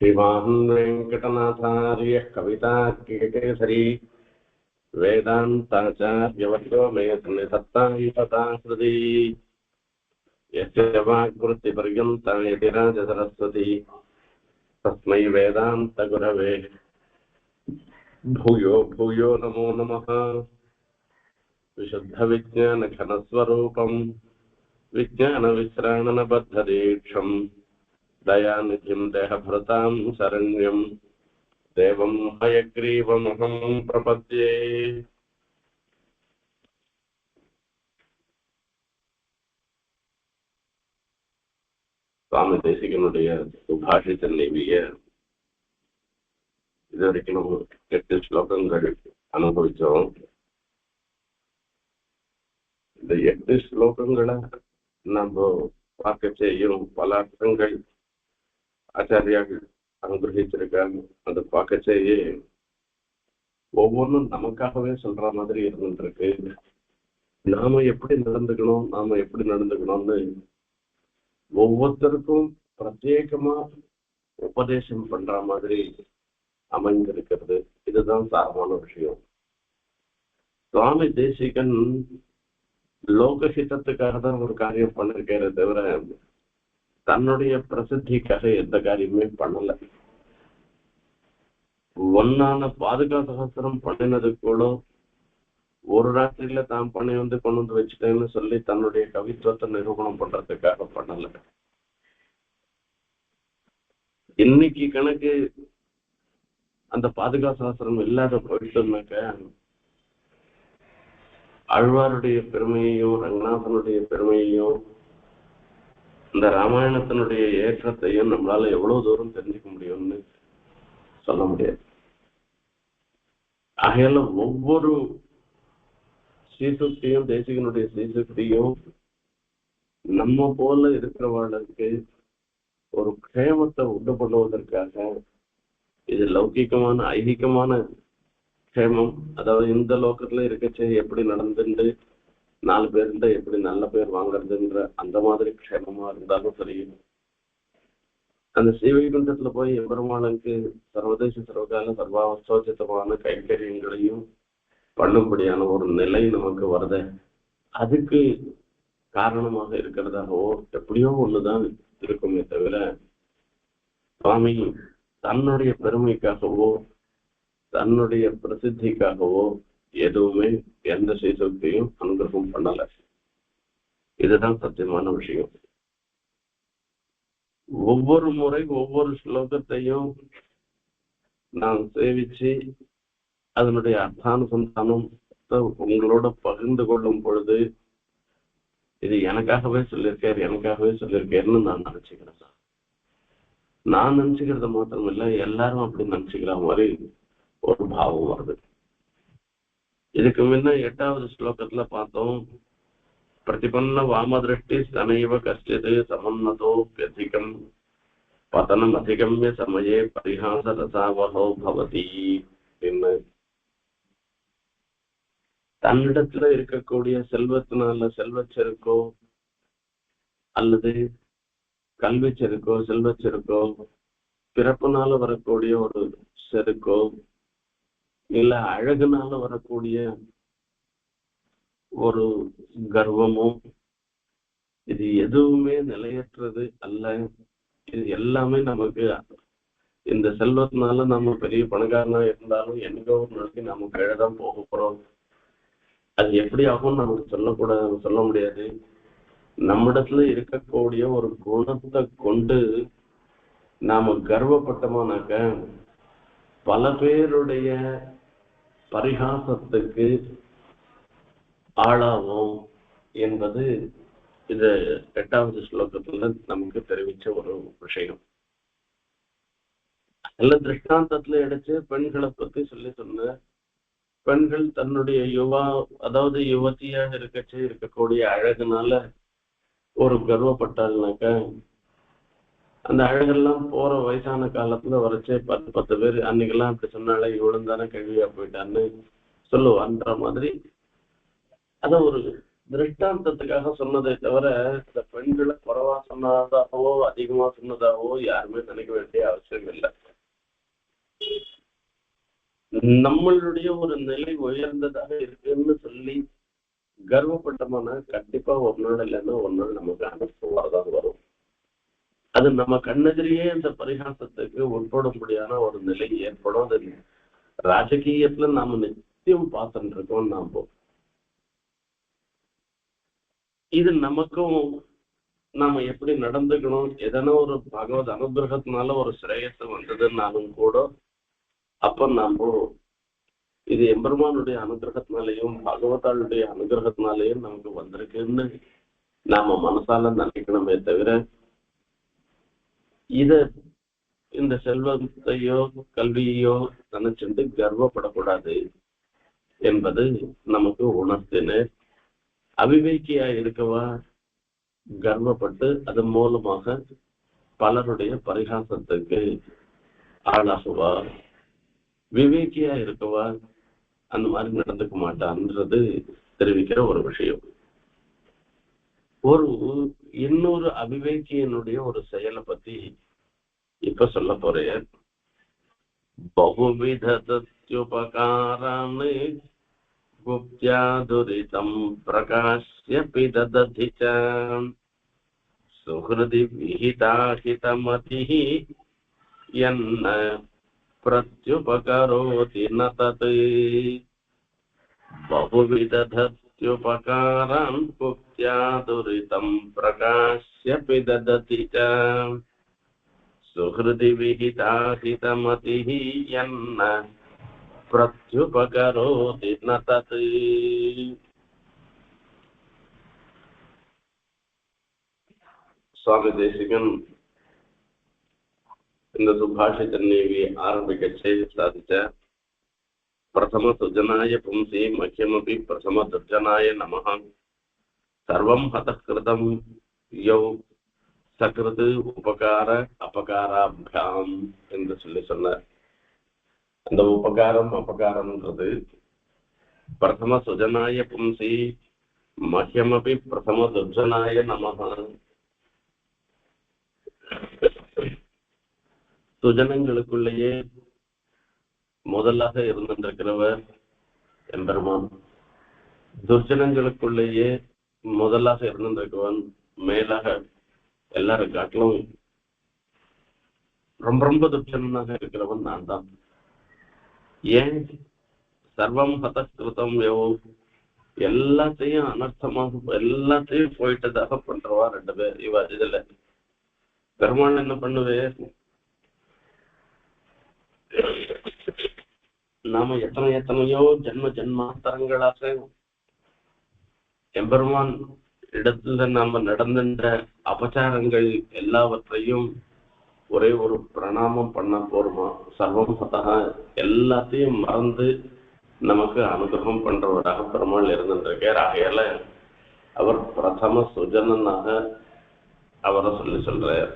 श्रीमान् वेङ्कटनाथार्यः कवितार्किककेसरी वेदान्ताचार्यवर्यो मे सन्निधत्तां यस्य वाक्कृतिपर्यन्ता यतिराजसरस्वती तस्मै वेदान्तगुरवे भूयो भूयो नमो नमः। विशुद्धविज्ञानघनस्वरूपं विज्ञानविश्राणनबद्धदीक्षं दयानिधिं देहभृतां शरण्यं देवं हयग्रीवमहं प्रपद्ये। சுவாமி தேசிகனுடைய சுபாஷித லேவிய இது வரைக்கும் நம்ம 8 ஸ்லோகங்கள் அனுபவிச்சோம். இந்த 8 ஸ்லோகங்களை நம்ம பார்க்க செய்யும் பல அர்த்தங்கள் ஆச்சாரியார்கள் அனுகிரகிச்சிருக்காங்க. அதை பார்க்க செய்ய ஒவ்வொன்றும் நமக்காகவே சொல்ற மாதிரி இருந்துருக்கு. நாம எப்படி நடந்துக்கணும்னு ஒவ்வொருத்தருக்கும் பிரத்யேகமா உபதேசம் பண்ற மாதிரி அமைந்திருக்கிறது. இதுதான் சாரமான விஷயம். சுவாமி தேசிகன் லோகஹிதத்துக்காக தான் ஒரு காரியம் பண்ணிருக்காரு தவிர தன்னுடைய பிரசித்திக்காக எந்த காரியமே பண்ணல. ஒன்னான பாதுகா சகஸ்திரம் பண்ணினது கூட ஒரு ராத்திரியில தான் பண்ணி கொண்டு வந்து வச்சுட்டேன்னு சொல்லி தன்னுடைய கவித்துவத்தை நிரூபணம் பண்றதுக்காக பண்ணல. இன்னைக்கு கணக்கு அந்த பாதுகா சாஸ்திரம் இல்லாத போயிட்டோம்னாக்க ஆழ்வாருடைய பெருமையையும் ரங்கநாதனுடைய பெருமையையும் இந்த ராமாயணத்தினுடைய ஏற்றத்தையும் நம்மளால எவ்வளவு தூரம் தெரிஞ்சுக்க முடியும்னு சொல்ல முடியாது. ஆகையால ஒவ்வொரு ஸ்ரீசுக்தியும் தேசிகனுடைய ஸ்ரீசுக்தியும் நம்ம போல இருக்கிறவர்களுக்கு ஒரு க்ஷேமத்தை உண்டு பண்ணுவதற்காக இது லௌகிகமான ஐகிகமான க்ஷேமம், அதாவது இந்த லோகத்துல இருக்கச்சே எப்படி நடந்துட்டு 4 பேர்ல எப்படி நல்ல பேர் வாங்கறதுன்ற அந்த மாதிரி க்ஷேமமா இருந்தாலும் சரி, அந்த ஸ்ரீவைகுண்டத்துல போய் எம்பெருமானுக்கு சர்வதேச சர்வகால சர்வாவசோச்சிதமான கைங்கரியங்களையும் பண்ணும்படியான ஒரு நிலை நமக்கு வருத, அதுக்கு காரணமாக இருக்கிறதாகவோ எப்படியோ ஒண்ணுதான் இருக்குமே தவிர சுவாமி தன்னுடைய பெருமைக்காகவோ தன்னுடைய பிரசித்திக்காகவோ எதுவுமே எந்த ஸ்ரீசக்தியும் அனுகிரகம் பண்ணல. இதுதான் சத்தியமான விஷயம். ஒவ்வொரு முறை ஒவ்வொரு ஸ்லோகத்தையும் நான் சேவிச்சு அதனுடைய அர்த்தானுசந்தானம் உங்களோட பகிர்ந்து கொள்ளும் பொழுது இது எனக்காகவே சொல்லியிருக்கேன்னு நான் நினைச்சுக்கிறேன். நான் நினைச்சுக்கிறது மாத்திரம் இல்ல, எல்லாரும் அப்படி நினைச்சுக்கிற மாதிரி ஒரு பாவம் வருது. இதுக்கு முன்ன 8வது ஸ்லோகத்துல பார்த்தோம், பிரதிபன்ன வாமதிருஷ்டி தனைவ கஷ்டது சமன்னதோ அதிகம் பதனம் அதிகம்ய சமயே பரிஹாச ரசாவகோ பவதி அப்படின்னு தன்னிடத்துல இருக்கக்கூடிய செல்வத்தினால செல்வச்செருக்கோ அல்லது கல்விச்செருக்கோ செல்வச்செருக்கோ பிறப்புனால வரக்கூடிய ஒரு செருக்கோ இல்ல அழகுனால வரக்கூடிய ஒரு கர்வமோ இது எதுவுமே நிலையற்றது அல்ல. இது எல்லாமே நமக்கு இந்த செல்வத்தினால நம்ம பெரிய பணக்காரனா இருந்தாலும் என்னைக்கோ ஒரு நாளைக்கு நம்ம கீழதான் போக போறோம். அது எப்படி ஆகும் நமக்கு சொல்ல முடியாது. நம்மிடத்துல இருக்கக்கூடிய ஒரு குணத்தை கொண்டு நாம கர்வப்பட்டோமானாக்க பல பேருடைய பரிகாசத்துக்கு ஆளாகும் என்பது இது 8வது ஸ்லோகத்துல நமக்கு தெரிவிச்ச ஒரு விஷயம். நல்ல திருஷ்டாந்தத்துல எடுத்து பெண்களை பத்தி சொன்ன பெண்கள் தன்னுடைய அதாவது யுவதியாக இருக்கக்கூடிய அழகுனால ஒரு கர்வப்பட்டாள்னாக்க அந்த அழகெல்லாம் போற வயசான காலத்துல வரைச்சே 10 பேர் அன்னைக்கெல்லாம் அப்படி சொன்னாலே இவ்வளவு தானே கேள்வியா போயிட்டான்னு சொல்லுவான்ற மாதிரி அத ஒரு திருஷ்டாந்தத்துக்காக சொன்னதை தவிர இந்த பெண்களை குறைவா சொன்னதாகவோ அதிகமா சொன்னதாகவோ யாருமே நினைக்க வேண்டிய அவசியம் இல்லை. நம்மளுடைய ஒரு நிலை உயர்ந்ததாக இருக்குன்னு சொல்லி கர்வப்பட்டோம்னா கண்டிப்பா ஒரு நாள் இல்லைன்னா ஒரு நாள் நமக்கு அனுபவம் வரும். அது நம்ம கண்ணெதிரியே அந்த பரிகாசத்துக்கு உட்பட முடியாத ஒரு நிலை ஏற்படும். அது ராஜகீயத்துல நாம நிச்சயம் பார்த்துட்டு இருக்கோம். இது நமக்கும் நாம எப்படி நடந்துக்கணும், எதனா ஒரு பகவத் அனுகிரகத்தினால ஒரு சிரேயத்தை வந்ததுன்னாலும் கூட அப்ப நாம இது எம்பெருமானுடைய அனுகிரகத்தினாலையும் பகவதாளுடைய அனுகிரகத்தினாலையும் நமக்கு வந்திருக்குன்னு நாம மனசால நினைக்கணுமே தவிர இத இந்த செல்வத்தையோ கல்வியோ நினைச்சுட்டு கர்வப்படக்கூடாது என்பது நமக்கு உணர்த்தின. அவிவேக்கியா இருக்கவா கர்வப்பட்டு அதன் மூலமாக பலருடைய பரிகாசத்துக்கு ஆளாகுவா. விவேக்கியா இருக்கவா அந்த மாதிரி நடந்துக்க மாட்டான்றது தெரிவிக்கிற ஒரு விஷயம். ஒரு இன்னொரு அவிவேக்கியனுடைய ஒரு செயலை பத்தி இப்ப சொல்ல போறேன். பகுவிதத்யுபகாரான் குப்த்யா துரிதம் பிரகாஷ்யபி தததி ச சுஹ்ருதி விஹிதாஹிதமதிஹ யன்ன பிரத்யுபகரோதி ந தத் பகுவிதத்யுபகாரான் குப்த்யா துரிதம் பிரகாஷ்யபி தததி ச சுஹ்ருதி விஹிதாஹிதமதிஹ யன்ன பிரத்யுபகரோதி ந தத். சுவாமி தேசிகன் இந்த சுபாஷித நீவி ஆரம்பிக்க செய்து சாதிச்ச பிரதம சுஜனாய பும்சி மக்கியமபி பிரதம துர்ஜனாய நமஹ சர்வம் ஹதகிருதம் யௌ சகிருது உபகார அபகாராபியாம் என்று சொல்லி சொன்னார். அந்த உபகாரம் அபகாரம்ன்றது பிரதம சுஜனாய பும்சி மக்கியமபி பிரதம துர்ஜனாய நமஹ. சுஜனங்களுக்குள்ளேயே முதலாக இருந்திருக்கிறவர் எம்பெருமான். துர்ஜனங்களுக்குள்ளேயே முதலாக இருந்திருக்கிறவன் மேலாக எல்லாரும் காட்டிலும் ரொம்ப ரொம்ப துர்ஜனாக இருக்கிறவன் நான் தான். ஏன் சர்வம் ஹதகிருதம் யோ எல்லாத்தையும் அனர்த்தமாக எல்லாத்தையும் போயிட்டதாக பண்றவா ரெண்டு பேர். இதுல பெருமாள் என்ன பண்ணுவேன், நாம எத்தனையோ ஜென்மாந்தரங்களாக எம்பெருமான் இடத்துல நாம நடந்த அபச்சாரங்கள் எல்லாவற்றையும் ஒரே ஒரு பிரணாமம் பண்ண போருமா. சர்வம் சதா எல்லாத்தையும் மறந்து நமக்கு அனுகிரகம் பண்றவராக பெருமாள் இருந்துருக்கார். ஆகையால அவர் பிரதம சுஜனனாக அவரை சொல்றார்.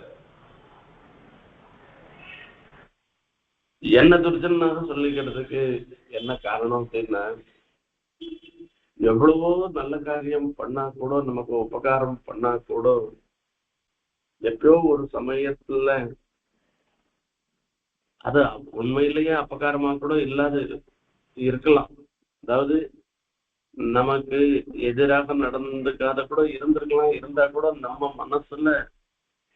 என்ன துர்ஜனாக சொல்லிக்கிறதுக்கு என்ன காரணம் அப்படின்னா, எவ்வளவோ நல்ல காரியம் பண்ணா கூட, நமக்கு உபகாரம் பண்ணா கூட எப்பயோ ஒரு சமயத்துல அது உண்மையிலேயே அபகாரமா கூட இல்லாத இருக்கலாம். அதாவது நமக்கு எதிராக நடந்துக்காத கூட இருந்திருக்கலாம். இருந்தா கூட நம்ம மனசுல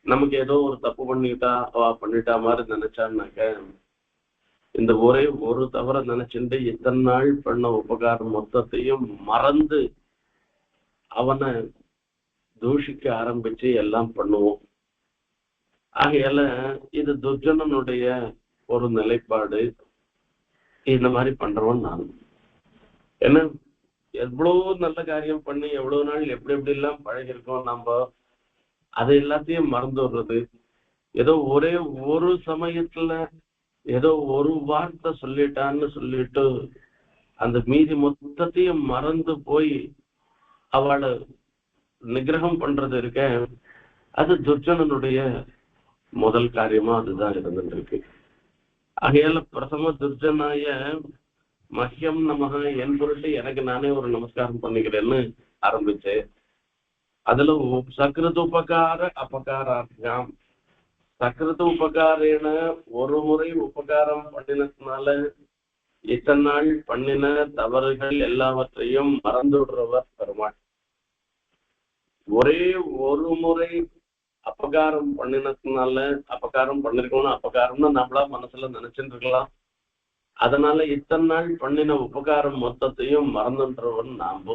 நமக்கு ஏதோ ஒரு தப்பு பண்ணிட்டா மாதிரி நினைச்சான்னாக்க இந்த ஒரே ஒரு தவற நினைச்சுட்டு இத்தனை நாள் பண்ண உபகாரம் மொத்தத்தையும் மறந்து அவனை தூஷிக்க ஆரம்பிச்சு எல்லாம் பண்ணுவோம். ஆகையால இது துர்ஜனனுடைய ஒரு நிலைப்பாடு. இந்த மாதிரி பண்றவன் நான். ஏன்னா எவ்வளவு நல்ல காரியம் பண்ணி எவ்வளவு நாள் எப்படி எப்படி எல்லாம் பழகிருக்கோம், நம்ம அதை எல்லாத்தையும் மறந்து விடுறது. ஏதோ ஒரே ஒரு சமயத்துல ஏதோ ஒரு வார்த்தை சொல்லிட்டான்னு சொல்லிட்டு அந்த மீதி மொத்தத்தையும் மறந்து போய் அவளை நிகிரகம் பண்றது இருக்க, அது துர்ஜனனுடைய முதல் காரியமா அதுதான் இருந்துருக்கு. ஆகையால பிரதம துர்ஜனாய மஹ்யம் நமக என் பொருட்டு எனக்கு நானே ஒரு நமஸ்காரம் பண்ணிக்கிறேன்னு ஆரம்பிச்சு அதுல சக்ரது உபகார அபகாரார்த்தம் சக்ரது உபகாரேன ஒரு முறை உபகாரம் பண்ணினதுனால இத்தனை நாள் பண்ணின தவறுகள் எல்லாவற்றையும் மறந்து விடுறவர் பெருமாள். ஒரே ஒரு முறை அபகாரம் பண்ணினதுனால அபகாரம் பண்ணிருக்கணும், அபகாரம்னு நம்மளா மனசுல நினைச்சுட்டு இருக்கலாம். அதனால இத்தனை நாள் பண்ணின உபகாரம் மொத்தத்தையும் மறந்துன்றவன் நாம.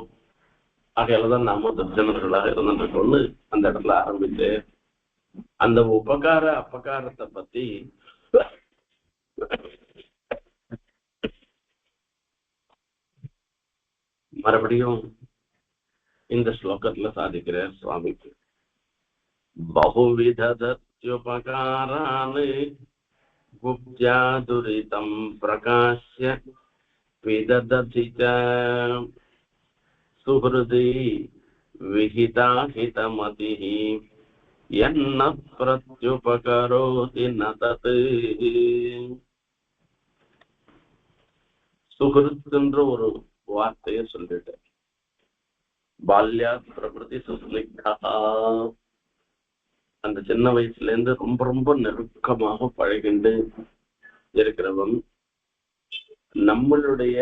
ஆகையாலதான் நாம துர்ஜனர்களாக இருந்துருக்கோம்னு அந்த இடத்துல ஆரம்பிச்சு அந்த உபகார அபகாரத்தை பத்தி மறுபடியும் இந்த ஸ்லோகத்துல சாதிக்கிறார் சுவாமிக்கு. பகுவிதத்யுபகாரான் குப்த்யா துரிதம் பிரகாஷ்ய விதததி ச சுஹ்ருதி விஹிதாஹிதமதிஹி யன்ன பிரத்யுபகரோதி ந தத். சுஹ்ருத்ன்ற ஒரு வார்த்தையை சொல்லிட்டேன். பால்யா பிரகிருதி சுஸ்னிக்தா, அந்த சின்ன வயசுல இருந்து ரொம்ப ரொம்ப நெருக்கமாக பழகிண்டு இருக்கிறவன், நம்மளுடைய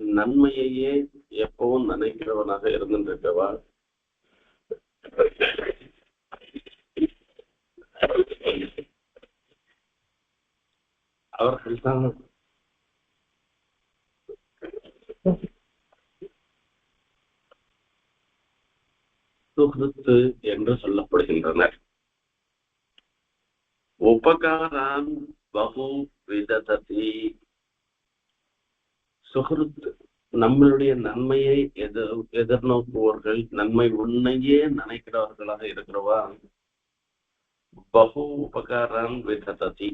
நன்மையையே எப்பவும் நினைக்கிறவனாக இருந்துருக்கவா. அவர்கள் தான் சுஹ்ருத்து என்று சொல்லப்படுகின்றனர். உபகாரான் பகு விதததி. சுஹ்ருத் நம்மளுடைய நன்மையை எதிர்நோக்குவர்கள், நன்மை உன்னையே நினைக்கிறவர்களாக இருக்கிறவா. பகு உபகாரான் விதததி,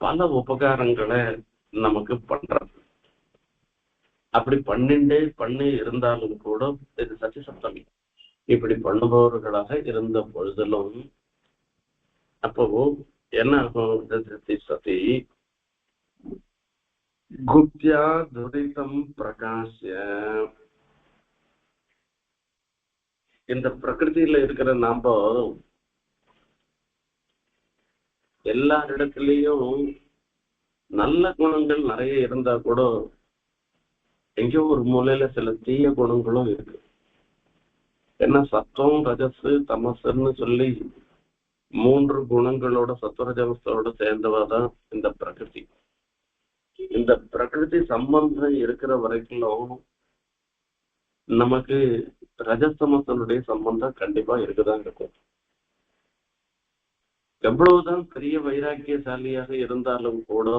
பல உபகாரங்களை நமக்கு பண்றது. அப்படி பண்ணி இருந்தாலும் கூட இது சச்சி சப்தமி இப்படி பண்ணுபவர்களாக இருந்த பொழுதிலும் அப்போ என்ன ஆகும்? சதி குப்தியா துரிதம் பிரகாஷ்ய. இந்த பிரகிருதியில இருக்கிற நாம எல்லா இடத்துலயும் நல்ல குணங்கள் நிறைய இருந்தா கூட எங்கேயோ ஒரு மூலையில சில தீய குணங்களும் இருக்கு. ஏன்னா சத்துவம் ரஜசு தமசுன்னு சொல்லி 3 குணங்களோட சத்துவரஜமசோட சேர்ந்தவாதான் இந்த பிரகிருதி. இந்த பிரகிருதி சம்பந்தம் இருக்கிற வரைக்கும் நமக்கு ரஜசமசனுடைய சம்பந்தம் கண்டிப்பா இருக்குதான் இருக்கும். எவ்வளவுதான் பெரிய வைராக்கியசாலியாக இருந்தாலும் கூட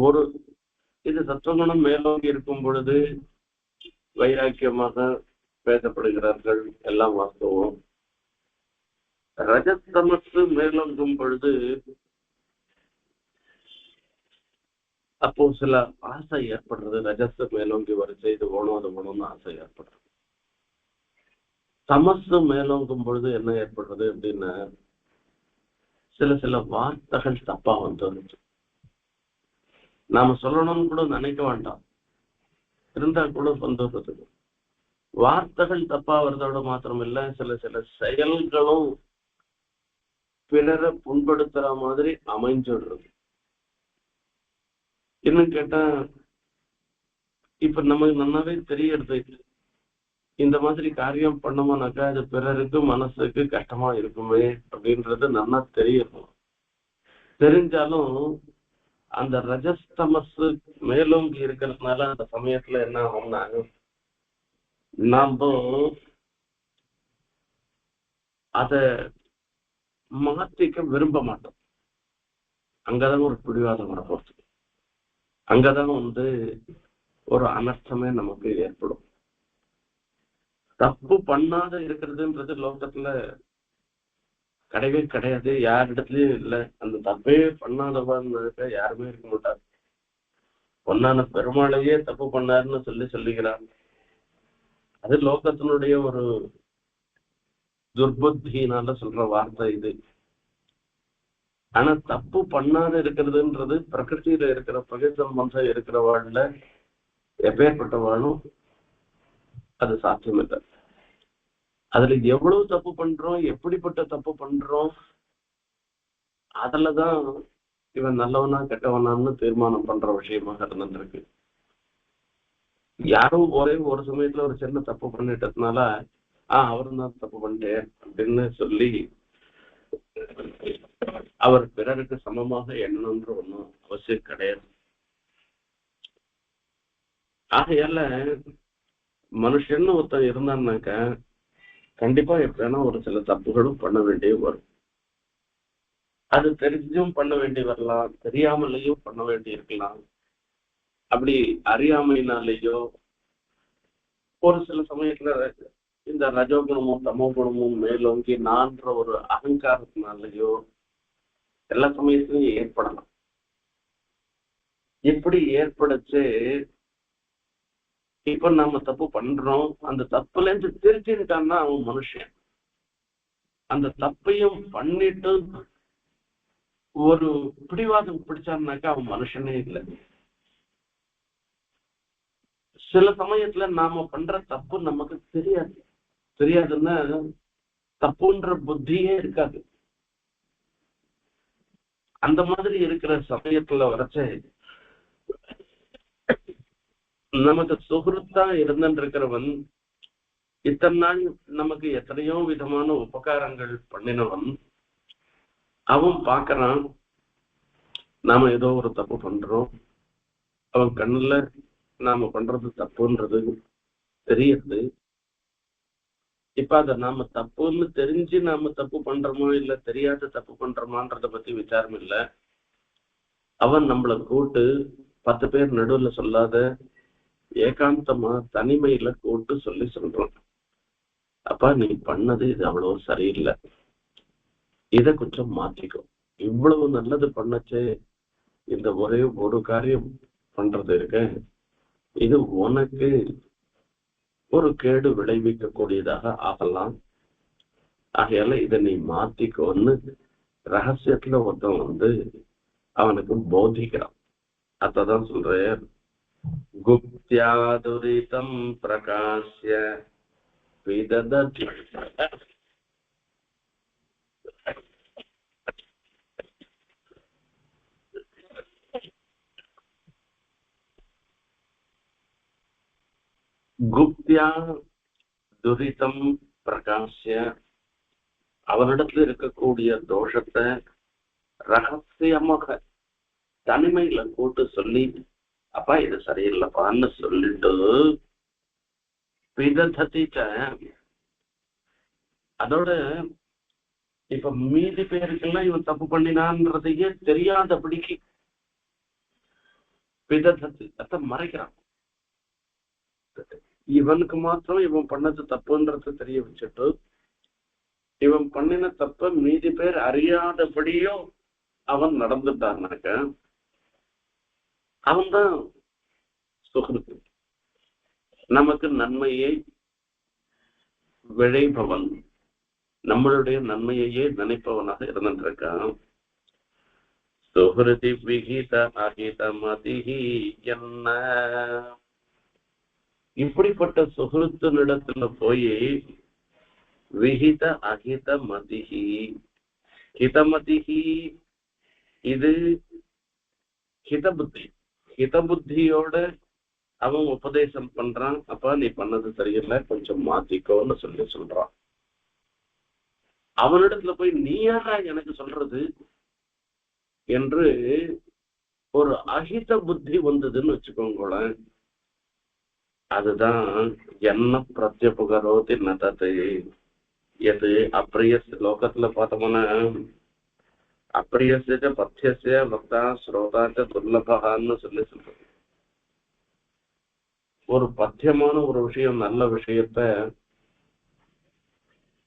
ஒரு இது சத்துவகுணம் மேலோங்கி இருக்கும் பொழுது வைராக்கியமாக பேசப்படுகிறார்கள், எல்லாம் வாஸ்தவம். ரஜத்தமசு மேலோங்கும் பொழுது அப்போ சில ஆசை ஏற்படுறது. ரஜஸ் மேலோங்கி வரிசை இது வேணும் அது வேணும்னு ஆசை ஏற்படுறது. தமசு மேலோங்கும் பொழுது என்ன ஏற்படுறது அப்படின்னா சில வார்த்தைகள் தப்பா வந்துருச்சு. நாம சொல்லணும்னு கூட நினைக்க வேண்டாம், இருந்தா கூட வந்துடுறது. வார்த்தைகள் தப்பா வருதோட மாத்திரம் இல்ல, சில செயல்களும் பிறரை புண்படுத்துற மாதிரி அமைஞ்சிடுறது. இன்னும் கேட்டா இப்ப நமக்கு நல்லாவே தெரியறது, இந்த மாதிரி காரியம் பண்ணோம்னாக்கா அது பிறருக்கு மனசுக்கு கஷ்டமா இருக்குமே அப்படின்றது நல்லா தெரியும். தெரிஞ்சாலும் அந்த ரஜஸ்தமசு மேலோங்கி இருக்கிறதுனால அந்த சமயத்துல என்ன ஆகும்னா நாம அத மாத்திக்க விரும்ப மாட்டோம். அங்கதான் ஒரு பிடிவாதம் வரப்போகுது. அங்கதான் ஒரு அனர்த்தமே நமக்கு ஏற்படும். தப்பு பண்ணாத இருக்கிறதுன்றது லோகத்துல கிடையவே கிடையாது, யாரிடத்துலயும் இல்லை. அந்த தப்பே பண்ணாதவான்னு யாருமே இருக்க மாட்டார். பொன்னான பெருமாளையே தப்பு பண்ணாருன்னு சொல்லுகிறார். அது லோகத்தினுடைய ஒரு துர்புத்தினால சொல்ற வார்த்தை இது. ஆனா தப்பு பண்ணாத இருக்கிறதுன்றது பிரகிருதியில இருக்கிற பிரகிருதம் இருக்கிறவாழ்ல எப்பேற்பட்டவாளும் அது சாத்தியம் இல்லை. அதுல எவ்வளவு தப்பு பண்றோம், எப்படிப்பட்ட தப்பு பண்றோம், அதுலதான் இவன் நல்லவனா கெட்டவனான்னு தீர்மானம் பண்ற விஷயமாக இருந்திருக்கு. யாரும் ஒரே ஒரு சமயத்துல ஒரு சின்ன தப்பு பண்ணிட்டதுனால அவரும் தான் தப்பு பண்ணிட்டேன் அப்படின்னு சொல்லி அவர் பிறருக்கு சமமாக எண்ணணும்ன்ற ஒண்ணும் அவசியம் கிடையாது. ஆகையால மனுஷன்னு ஒருத்தன் இருந்தான்னாக்க கண்டிப்பா எப்படின்னா ஒரு சில தப்புகளும் பண்ண வேண்டிய வரும். அது தெரிஞ்சும் பண்ண வேண்டி வரலாம், தெரியாமலேயும் பண்ண வேண்டி இருக்கலாம். அப்படி அறியாமையினாலேயோ ஒரு சில சமயத்துல இந்த ரஜோகுணமும் தமோ குணமும் மேலோங்கி நான்ற ஒரு அகங்காரத்தினாலேயோ எல்லா சமயத்திலையும் ஏற்படலாம். இப்படி ஏற்படுச்சு இப்ப நம்ம தப்பு பண்றோம், அந்த தப்புல இருந்து திருத்திட்டான்னா அவன் மனுஷன். அந்த தப்பையும் பண்ணிட்டு ஒரு பிடிவாதம் பிடிச்சான்னாக்கா அவன் மனுஷனே இல்லை. சில சமயத்துல நாம பண்ற தப்பு நமக்கு தெரியாதுன்னா தப்புன்ற புத்தியே இருக்காது. அந்த மாதிரி இருக்கிற சமயத்துல வரைச்ச நமக்கு சுகிருத்தா இருந்திருக்கிறவன் இத்தனை நாள் நமக்கு எத்தனையோ விதமான உபகாரங்கள் பண்ணினவன் அவன் பாக்குறான் நாம ஏதோ ஒரு தப்பு பண்றோம், அவன் கண்ணுல நாம பண்றது தப்புன்றது தெரியுது. இப்ப அத நாம தப்புன்னு தெரிஞ்சு நாம தப்பு பண்றோமோ இல்ல தெரியாத தப்பு பண்றோமான்றத பத்தி விசாரம் இல்ல. அவன் நம்மளை கூட்டு 10 பேர் நடுவுல சொல்லாத ஏகாந்தமா தனிமையில கூட்டு சொல்றான், அப்பா நீ பண்ணது இது அவ்வளவு சரியில்லை, இத கொஞ்சம் மாத்திக்கும். இவ்வளவு நல்லது பண்ணச்சே இந்த ஒரே ஒரு காரியம் பண்றது இருக்க, இது உனக்கு ஒரு கேடு விளைவிக்க கூடியதாக ஆகலாம். ஆகையால இதை நீ மாத்திக்கோன்னு ரகசியத்துல ஒருத்தன் அவனுக்கு போதிக்கிறான். அதான் சொல்ற, குப்தியா துரிதம் பிரகாஷ்ய விதததி. குப்தியா துரிதம் பிரகாஷ்ய, அவனிடத்துல இருக்கக்கூடிய தோஷத்தை ரகசியமாக தனிமையில கூட்டு சொல்லி, அப்பா இது சரியில்லைப்பான்னு சொல்லிட்டு விதததிச்ச, அதோட இப்ப மீதி பேருக்கெல்லாம் இவன் தப்பு பண்ணினான்றதையே தெரியாதபடிக்கு விதததி அத மறைக்கிறான். இவனுக்கு மாத்திரம் இவன் பண்ணது தப்புன்றத தெரிய வச்சுட்டு இவன் பண்ணின தப்ப மீதி பேர் அறியாதபடியும் அவன் நடந்துட்டான்னாக்க அவன்தான் சுகிருத்து, நமக்கு நன்மையை விளைபவன், நம்மளுடைய நன்மையையே நினைப்பவனாக இருந்திருக்கான். சுகிருதி விகித அகித மதிஹி என்ன, இப்படிப்பட்ட சுகிருத்தினிடத்துல போய் விகித அகித மதிஹி, ஹிதமதிஹி இது ஹிதபுத்தி, ஹிதபுத்தியோட அவன் உபதேசம் பண்றான், அப்ப நீ பண்ணது சரியில்லை கொஞ்சம் மாத்திக்கோன்னு சொல்றான். அவனிடத்துல போய் நீ யாரா எனக்கு சொல்றது என்று ஒரு அஹித புத்தி வந்ததுன்னு வச்சுக்கோங்களேன், அதுதான் என்ன பிரத்யபகரோதி நதத்தை எது அப்பிரிய லோகத்துல பார்த்தோம்னா அப்பிரியச பத்தியச பக்தா ஸ்ரோதாச்ச துர்லபகான்னு சொல்றது. ஒரு பத்தியமான ஒரு விஷயம் நல்ல விஷயத்த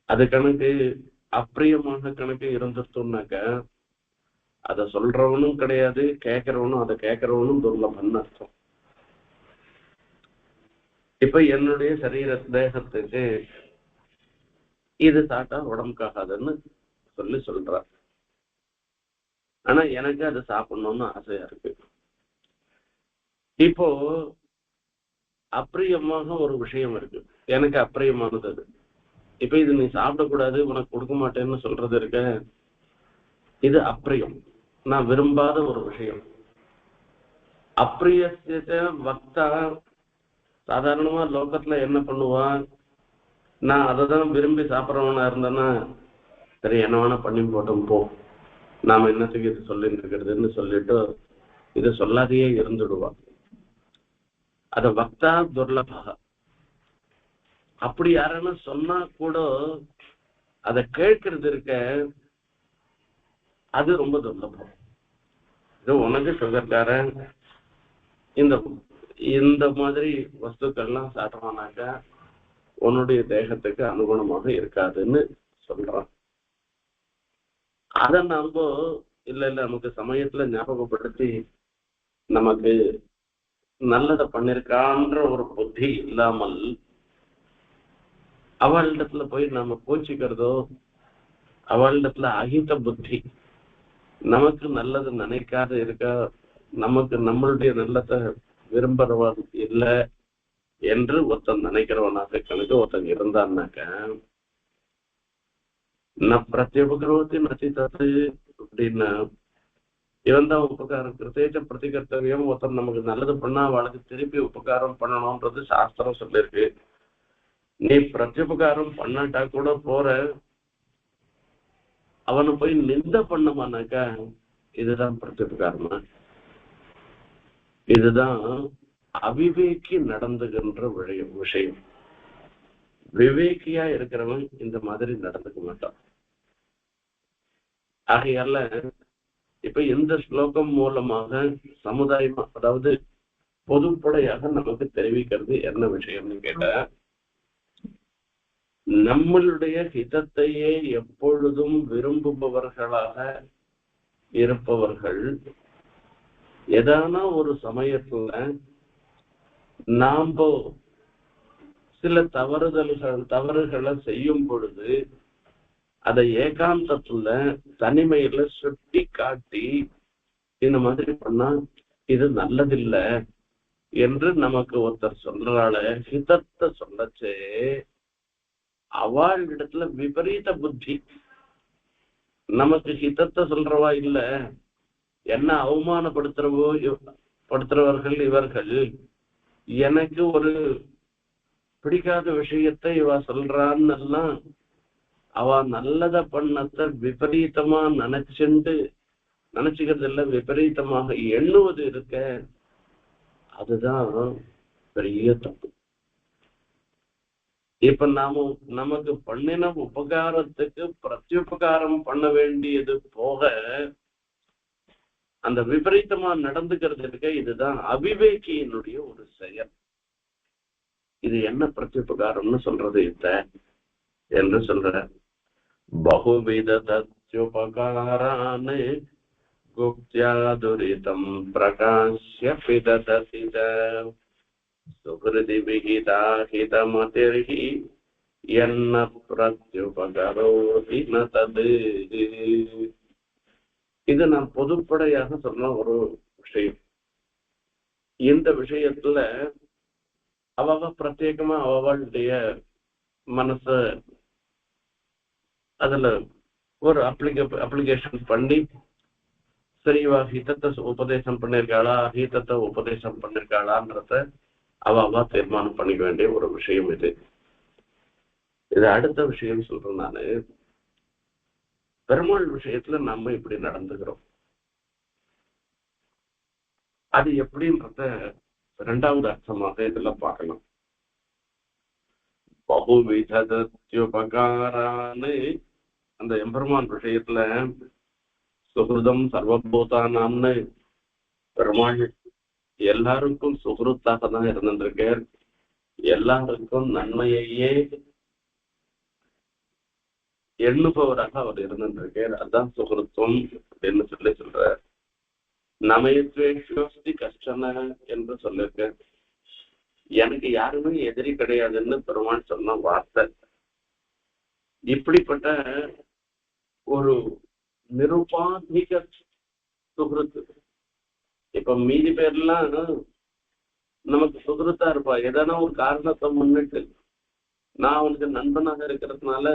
அது கணக்கு அப்பிரியமான கணக்கு இருந்துட்டோம்னாக்க அதை சொல்றவனும் கிடையாது, கேட்கிறவனும் அதை கேட்கிறவனும் துர்லபன்னு அர்த்தம். இப்ப என்னுடைய சரீர தேகத்துக்கு இது சாட்டா உடம்புக்காகாதுன்னு சொல்றார். ஆனா எனக்கு அதை சாப்பிடணும்னு ஆசையா இருக்கு. இப்போ அப்பிரியமாக ஒரு விஷயம் இருக்கு, எனக்கு அப்பிரியமானது அது. இப்ப இது நீ சாப்பிடக்கூடாது, உனக்கு கொடுக்க மாட்டேன்னு சொல்றது இருக்க, இது அப்பிரியம், நான் விரும்பாத ஒரு விஷயம். அப்பிரியத்தை வக்தா சாதாரணமா லோகத்துல என்ன பண்ணுவான், நான் அதை தான் விரும்பி சாப்பிட்றவனா இருந்தேன்னா சரி என்ன வேணா பண்ணி போட்டோம் போ, நாம என்னத்துக்கு இது சொல்லிட்டு இருக்கிறதுன்னு சொல்லிட்டு இதை சொல்லாதையே இருந்துடுவான். அத வக்தா துர்லபக. அப்படி யாருன்னு சொன்னா கூட அதை கேட்கறது இருக்க, அது ரொம்ப துர்லபம். இது உனக்கு சுகர்காரன் இந்த இந்த மாதிரி வஸ்துக்கள்லாம் சாப்பிட்றானாக்கா உன்னுடைய தேகத்துக்கு அனுகுணமாக இருக்காதுன்னு சொல்றான். அத நம்ம இல்ல நமக்கு சமயத்துல ஞாபகப்படுத்தி நமக்கு நல்லதை பண்ணிருக்கான்ற ஒரு புத்தி இல்லாமல் அவளிடத்துல போய் நாம கோச்சிக்கிறதோ, அவளிடத்துல அகித புத்தி, நமக்கு நல்லது நினைக்காத இருக்க, நமக்கு நம்மளுடைய நல்லதை விரும்புறவன் இல்லை என்று ஒருத்தன் நினைக்கிறவனாக கணக்கு ஒருத்தன் இருந்தான்னாக்க நான் பிரத்யுபகரோதி நசித்தது அப்படின்னா இவன் தான் உபகாரம் கிருத்தேச்ச பிரதிகர்த்தவியம். ஒருத்தன் நமக்கு நல்லது பண்ணா அவளுக்கு திருப்பி உபகாரம் பண்ணணும்ன்றது சாஸ்திரம் சொல்லிருக்கு. நீ பிரத்யுபகாரம் பண்ணாட்டா கூட போற, அவனை போய் நிந்த பண்ணமானாக்கா இதுதான் பிரத்யுபகாரமா? இதுதான் அவிவேக்கி நடந்துகின்ற விஷயம். விவேக்கியா இருக்கிறவன் இந்த மாதிரி நடந்துக்க மாட்டான். ஆகையால இப்ப இந்த ஸ்லோகம் மூலமாக சமுதாயமா, அதாவது பொதுப்படையாக நமக்கு தெரிவிக்கிறது என்ன விஷயம்னு கேட்ட, நம்மளுடைய ஹிதத்தையே எப்பொழுதும் விரும்புபவர்களாக இருப்பவர்கள் ஏதான ஒரு சமயத்துல நாம சில தவறுகளை செய்யும் பொழுது அதை ஏகாந்தத்துல தனிமையில சுட்டி காட்டி இந்த மாதிரி பண்ணா இது நல்லதில்லை என்று நமக்கு ஒருத்தர் சொல்றாள, ஹிதத்தை சொல்லச்சே அவள் இடத்துல விபரீத புத்தி. நமக்கு ஹிதத்தை சொல்றவா இல்ல, என்ன படுத்துறவர்கள் இவர்கள். எனக்கு ஒரு பிடிக்காத விஷயத்தை இவ சொல்றான்னு எல்லாம் அவ நல்லத பண்ணத்தை விபரீதமா நினைச்சுக்கிறது இல்ல, விபரீதமாக எண்ணுவது இருக்க, அதுதான் பெரிய தப்பு. இப்ப நமக்கு பண்ணின உபகாரத்துக்கு பிரத்யுபகாரம் பண்ண வேண்டியது போக அந்த விபரீதமா நடந்துக்கிறது இருக்க, இதுதான் அவிவேகியினுடைய ஒரு செயல். இது என்ன பிரத்யுபகாரம்னு சொல்றது இத்த என்று சொல்ற. பகுவித தத்யுபகாரான் குப்த்யா துரிதம் பிரகாஷ்ய பிததசித சுகிருதி விகிதா ஹிதமதிர்ஹி என்ன பிரத்யுபகரோதி ந தது. இது நான் பொதுப்படையாக சொன்ன ஒரு விஷயம். இந்த விஷயத்துல அவ பிரத்யேகமா அவளுடைய மனச அதுல ஒரு அப்ளிகேஷன் பண்ணி சரிவா ஹிதத்தை உபதேசம் பண்ணிருக்காளா அஹிதத்தை உபதேசம் பண்ணிருக்காளான்றத அவ தீர்மானம் பண்ணிக்க வேண்டிய ஒரு விஷயம் இது. இது அடுத்த விஷயம் சொல்றேன் நானு. பெருமாள் விஷயத்துல நம்ம இப்படி நடந்துக்கிறோம், அது எப்படின்றத இரண்டாவது அர்த்தமாக இதுல பார்க்கலாம். பகுவிதத்யுபகாரான்னு அந்த எம்பெருமான் விஷயத்துல சுகிருதம் சர்வபூதானாம்னு பெருமாள் எல்லாருக்கும் சுகிருத்தாக தான் இருந்திருக்கார், எல்லாருக்கும் நன்மையையே எண்ணுபவராக அவர் இருந்திருக்கார். அதுதான் சுகிருத்துவம் அப்படின்னு சொல்றார். நமயத்வேஷ்டி கஷ்டன என்று சொல்லிருக்க, எனக்கு யாருமே எதிரி கிடையாதுன்னு பெருமாள் சொன்ன வார்த்தை. இப்படிப்பட்ட ஒரு நிருபாதிக சுகிருத்து. இப்ப மீதி பேர்லாம் நமக்கு சுகிருத்தா இருப்பா. எதனா ஒரு காரணத்தை முன்னிட்டு நான் அவனுக்கு நண்பனாக இருக்கிறதுனால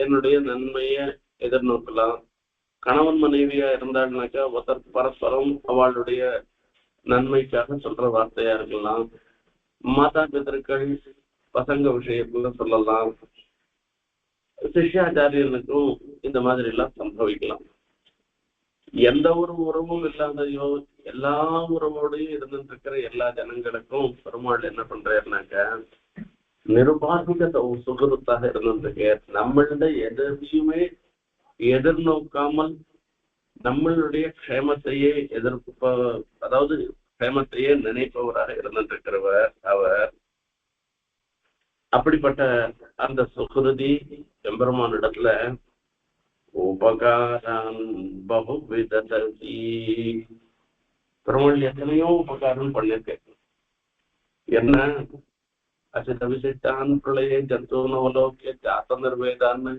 என்னுடைய நன்மைய எதிர்நோக்கலாம். கணவன் மனைவியா இருந்தாள்னாக்கா ஒருத்தர் பரஸ்பரம் அவளுடைய நன்மைக்காக சொல்ற வார்த்தையா இருக்கலாம். மாதா பிதர்கள் பசங்க விஷயத்துல சொல்லலாம். சிஷ்யாச்சாரியனுக்கும் இந்த மாதிரி எல்லாம் சம்பவிக்கலாம். எந்த ஒரு உறவும் இல்லாதையோ எல்லா உறவோடையும் இருந்துட்டு இருக்கிற எல்லா ஜனங்களுக்கும் பெருமாள் என்ன பண்றாருனாக்க நிருபாதிக சுகருத்தாக இருந்துருக்கு. நம்மளுடைய எதையுமே எதிர்நோக்காமல் நம்மளுடைய க்ஷேமத்தையே அதாவது க்ஷேமத்தையே நினைப்பவராக இருந்திருக்கிறவர் அவர். அப்படிப்பட்ட அந்த சுகிருதி எம்பெருமானிடத்துல உபகாரான் பகுவிததி பெருமாள் எத்தனையோ உபகாரம் பண்ணிருக்கேன். என்ன அசித விசிட்டான் பிரளய ஜந்தூனவலோக்கிய ஜாத்த நிர்வேதான்னு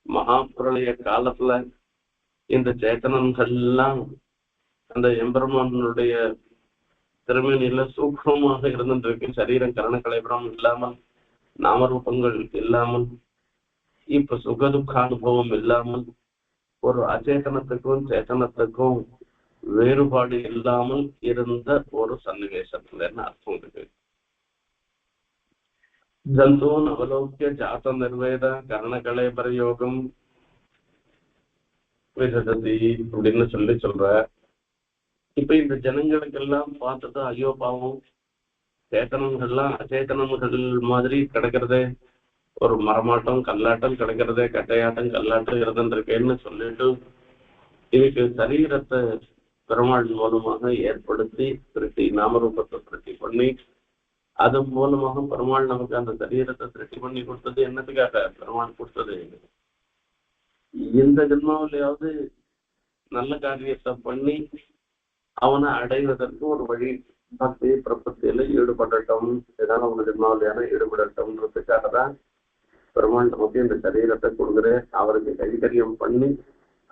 மகாபிரளய காலத்துல இந்த சேத்தனங்கள்லாம் அந்த எம்பெருமானுடைய திருமணியில சூக்ஷமாக இருந்துருக்கு. சரீரம் கரண கலைபுரம் இல்லாமல் நாமரூபங்கள் இல்லாமல் இப்ப சுகதுக்க அனுபவம் இல்லாமல் ஒரு அச்சேதனத்துக்கும் சேத்தனத்துக்கும் வேறுபாடு இல்லாமல் இருந்த ஒரு சன்னிவேசத்துல அர்த்தம் இருக்கு. ஜந்தூன் அவலோக்கிய ஜாத்த நிர்வேத கரணகலை பிரயோகம் விததி அப்படின்னு சொல்ற. இப்ப இந்த ஜனங்களுக்கெல்லாம் பார்த்துட்டு ஐயோ பாவம் சேத்தனங்கள்லாம் அச்சேத்தனங்கள் மாதிரி கிடக்கிறதே, ஒரு மரமாட்டம் கல்லாட்டம் கிடக்கிறதே, கட்டையாட்டம் கல்லாட்டம் இருந்துருக்கேன்னு சொல்லிட்டு இதுக்கு சரீரத்தை பெருமாள் மூலமாக ஏற்படுத்தி திருட்டி நாமரூபத்தை திருட்டி பண்ணி அதன் மூலமாக பெருமாள் நமக்கு அந்த சரீரத்தை திருட்டி பண்ணி கொடுத்தது என்னத்துக்காக? பெருமாள் கொடுத்தது இந்த ஜென்மாவிலையாவது நல்ல காரியத்தை பண்ணி அவனை அடைவதற்கு ஒரு வழி பக்தி பிரபத்தியில ஈடுபடட்டும், ஏதாவது ஒரு ஜென்மாவிலையான ஈடுபடட்டும்ன்றதுக்காக தான் பெருமாள் நமக்கு இந்த சரீரத்தை கொடுக்குறேன். அவருக்கு கைகரியம் பண்ணி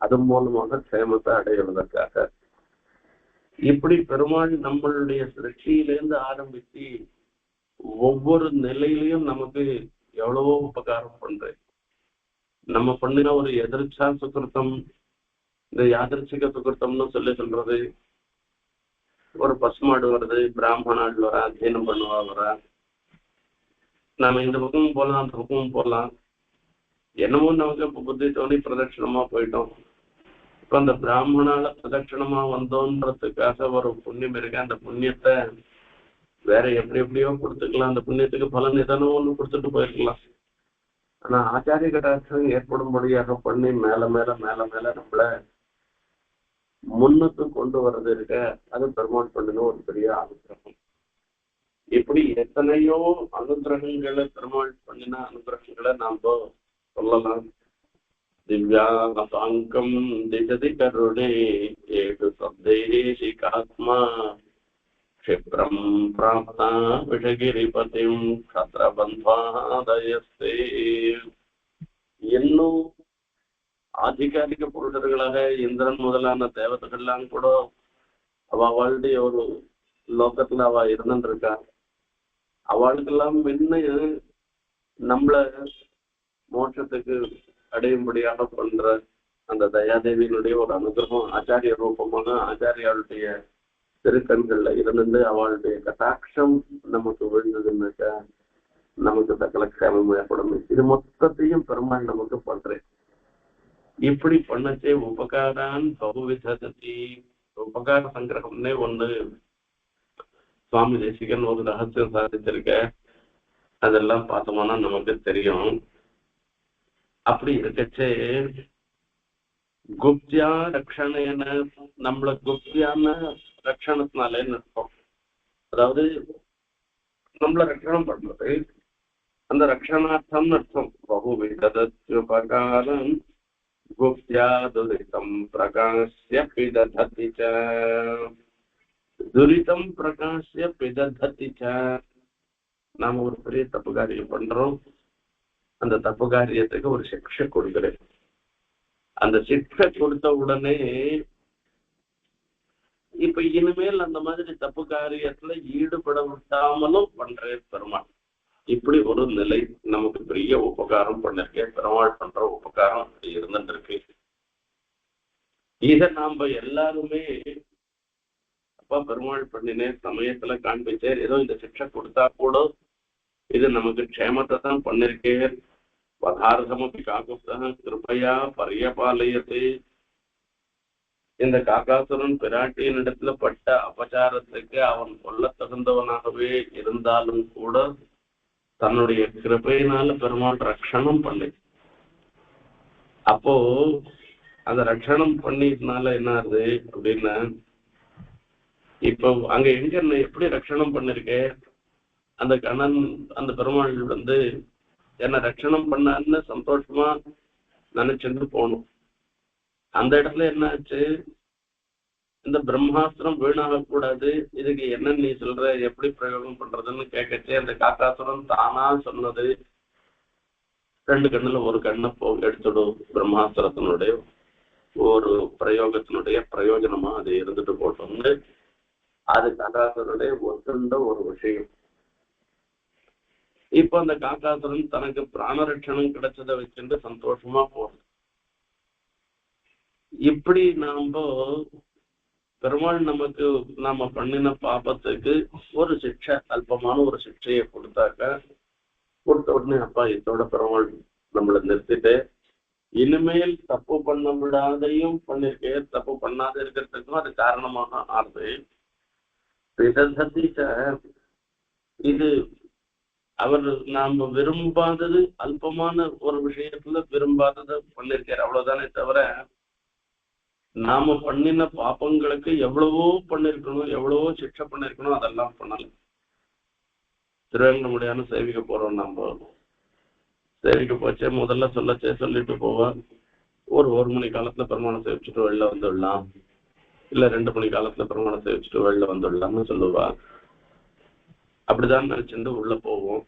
அதன் மூலமாக க்ஷேமத்தை அடைவதற்காக. இப்படி பெருமாள் நம்மளுடைய சிருஷ்டியிலேருந்து ஆரம்பிச்சு ஒவ்வொரு நிலையிலையும் நமக்கு எவ்வளவோ உபகாரம் பண்றேன். நம்ம பண்ணின ஒரு எதிர்ச்சா சுகிருத்தம், இந்த யாதிர்ச்சிக சுகிருத்தம்னு சொல்றது, ஒரு பசுமாடு வருது, பிராமணாள் வரா, அத்தியனம் பண்ணுவா வரா, நாம இந்த பக்கமும் போகலாம் அந்த பக்கமும் போகலாம், என்னமோ நமக்கு இப்ப புத்தி தோணி பிரதட்சிணமா போயிட்டோம். இப்ப அந்த பிராமணால பிரதட்சிணமா வந்தோன்றதுக்காக ஒரு புண்ணியம் இருக்கு. அந்த புண்ணியத்தை வேற எப்படியோ கொடுத்துக்கலாம். அந்த புண்ணியத்துக்கு பலன் எதனோ ஒண்ணு கொடுத்துட்டு போயிருக்கலாம். ஆனா ஆச்சாரிய கடாட்சம் ஏற்படும்படியாக பண்ணி மேல மேல மேல மேல நம்மள முன்னுக்கு கொண்டு வர்றது இருக்க, அது பெருமாள் பண்ணின ஒரு பெரிய அனுகிரகம். இப்படி எத்தனையோ அனுகிரகங்களை பெருமாள் பண்ணின அனுகிரகங்களை நாம சொல்லலாம். திவ்யா சாங்கம் திசதி கருணே ஏடு சப்தேசிகாத்மா க்ஷிப்ரம் பிராப்தா விஷகிரிபதிம் க்ஷத்ரபந்த்வாதயஸ்தே. இன்னும் ஆதிகாரிக புருஷர்களாக இந்திரன் முதலான தேவதைகள்லாம் கூட அவளுடைய ஒரு லோகத்துல அவ இருந்துருக்கா. அவளுக்கெல்லாம் முன்ன நம்மள மோட்சத்துக்கு அடையும்படியாக பண்ற அந்த தயாதேவியினுடைய ஒரு அனுகிரகம் ஆச்சாரிய ரூபமாக ஆச்சாரியாளுடைய திருக்கண்கள்ல இருந்து அவளுடைய கட்டாட்சம் நமக்கு விழுந்ததுன்னாக்கா நமக்கு சகல க்ஷேமம் ஏற்படும். இது மொத்தத்தையும் பெருமாள் நமக்கு பண்றேன். இப்படி பண்ணச்சே உபகாரான் பகுவிததி. உபகார சங்கிரகம்னே ஒண்ணு சுவாமி தேசிகன் ஒரு ரகசியம் சாதிச்சிருக்க. அதெல்லாம் பார்த்தோம்னா நமக்கு தெரியும். அப்படி இருக்கச்சே குப்தியா ரக்ஷணேன, நம்மள குப்தியான ரக்ஷணத்தினாலேன்னு இருக்கும். அதாவது நம்மள ரட்சணம் பண்றது, அந்த ரக்ஷணார்த்தம் அர்த்தம். பகுவிதத்யுபகாரம் குப்தியா துரிதம் பிரகாஷ்ய பிதததி ச. துரிதம் பிரகாஷ்ய பிதததி ச. நாம ஒரு பெரிய தப்பு காரியம் பண்றோம். அந்த தப்பு காரியத்துக்கு ஒரு சிக்ஷை கொடுக்கிறேன். அந்த சிக்ஷை கொடுத்த உடனே இப்ப இனிமேல் அந்த மாதிரி தப்பு காரியத்துல ஈடுபட விட்டாமலும் பண்றே பெருமாள். இப்படி ஒரு நிலை நமக்கு பெரிய உபகாரம் பண்ணிருக்கேன். பெருமாள் பண்ற உபகாரம் இருந்துட்டு இருக்கு. இத நாம எல்லாருமே அப்பா பெருமாள் பண்ணினே சமயத்துல காண்பிச்சேர், ஏதோ இந்த சிக்ஷை கொடுத்தா கூட இது நமக்கு க்ஷேமத்தை தான் பண்ணிருக்கேன். பதார்த்தமப்பி காக்குப்தா கிருபையா பரியபாலயத்து. இந்த காக்காசுரன் பிராட்டியின் இடத்துல பட்ட அபச்சாரத்துக்கு அவன் கொல்ல தகுந்தவனாகவே இருந்தாலும் கூட தன்னுடைய கிருபையினால பெருமாள் ரட்சணம் பண்ணி, அப்போ அந்த ரட்சணம் பண்ணினால என்ன ஆகுது அப்படின்னா, இப்போ அங்க எங்க எப்படி ரட்சணம் பண்ணிருக்க, அந்த கண்ணன் அந்த பெருமாள் என்ன ரட்சணம் பண்ணான்னு சந்தோஷமா நினைச்சுட்டு போகணும். அந்த இடத்துல என்ன ஆச்சு, இந்த பிரம்மாஸ்திரம் வீணாக கூடாது, இதுக்கு என்ன நீ சொல்ற, எப்படி பிரயோகம் பண்றதுன்னு கேட்கச்சே அந்த காக்காசுரன் தானா சொன்னது, 2 கண்ணுல ஒரு கண்ணை எடுத்துடும், பிரம்மாஸ்திரத்தினுடைய ஒரு பிரயோகத்தினுடைய பிரயோஜனமா அது இருந்துட்டு போட்டோம்னு அது காக்காசுரனுடைய ஒத்துண்ட ஒரு விஷயம். இப்ப அந்த காக்காசுரன் தனக்கு பிராணரட்சணம் கிடைச்சதை வச்சுட்டு சந்தோஷமா போறது. இப்படி நாம பெருமாள் நமக்கு நாம பண்ணின பாபத்துக்கு ஒரு சிக்ஷை, அல்பமான ஒரு சிக்ஷையை கொடுத்தாக்க, கொடுத்த உடனே அப்பா இதோட பெருமாள் நம்மளை நிறுத்திட்டு இனிமேல் தப்பு பண்ண விடாதையும் பண்ணிருக்கே, தப்பு பண்ணாத இருக்கிறதுக்கும் அது காரணமாக ஆறுது. இது அவர் நாம விரும்பாதது, அல்பமான ஒரு விஷயத்துல விரும்பாததை பண்ணிருக்காரு, அவ்வளவுதானே தவிர நாம பண்ணின பாப்பங்களுக்கு எவ்வளவோ பண்ணிருக்கணும், எவ்வளவோ சிக்ஷை பண்ணிருக்கணும், அதெல்லாம் பண்ணல. திருவேங்கடமுடியான சேவிக்க போறோம். நம்ம சேவிக்க போச்சே முதல்ல சொல்லிட்டு போவோம், ஒரு மணி காலத்துல பெருமானை சேவிச்சுட்டு வெளில வந்துடலாம், இல்ல 2 மணி காலத்துல பெருமானை சேவிச்சுட்டு வெளில வந்துடலாம்னு சொல்லுவா. அப்படிதான் நினைச்சுட்டு உள்ள போவோம்.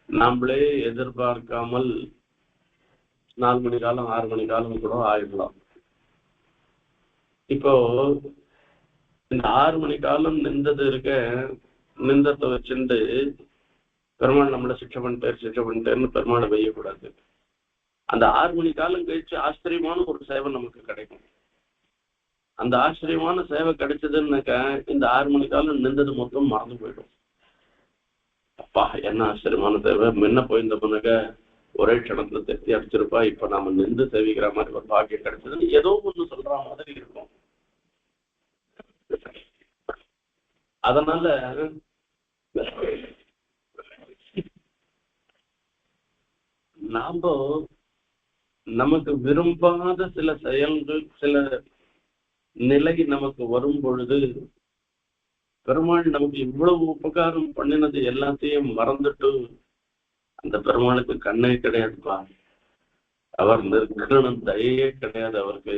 நாமளே எதிர்பார்க்காமல் 4 மணி காலம் 6 மணி காலம் கூட ஆயிடலாம். இப்போ இந்த 6 மணி காலம் நிந்தத்தை வச்சுட்டு பெருமாள் நம்மளை சிக்ஷை பண்ணிட்டேன்னு பெருமாளை வெய்யக்கூடாது. அந்த 6 மணி காலம் கழிச்சு ஆச்சரியமான ஒரு சேவை நமக்கு கிடைக்கும். அந்த ஆச்சரியமான சேவை கிடைச்சதுன்னாக்க இந்த 6 மணி காலம் நின்றது மொத்தம் மறந்து போயிடும். அப்பா என்ன ஆச்சரியமான சேவை, முன்ன போயிருந்தோம்னாக்க ஒரே க்ஷணத்துல திருப்தி அடிச்சிருப்பா, இப்ப நாம நின்று சேவிக்கிற மாதிரி ஒரு பாக்கியம் கிடைச்சதுன்னு ஏதோ ஒண்ணு சொல்ற மாதிரி இருக்கும். அதனால நாம நமக்கு விரும்பாத சில செயல்கள், சில நிலை நமக்கு வரும் பொழுது பெருமாள் நமக்கு இவ்வளவு உபகாரம் பண்ணினது எல்லாத்தையும் மறந்துட்டு, அந்த பெருமாளுக்கு கண்ணே கிடையாதுப்பா, அவர் நிற்கணும், தயையே கிடையாது அவருக்கு.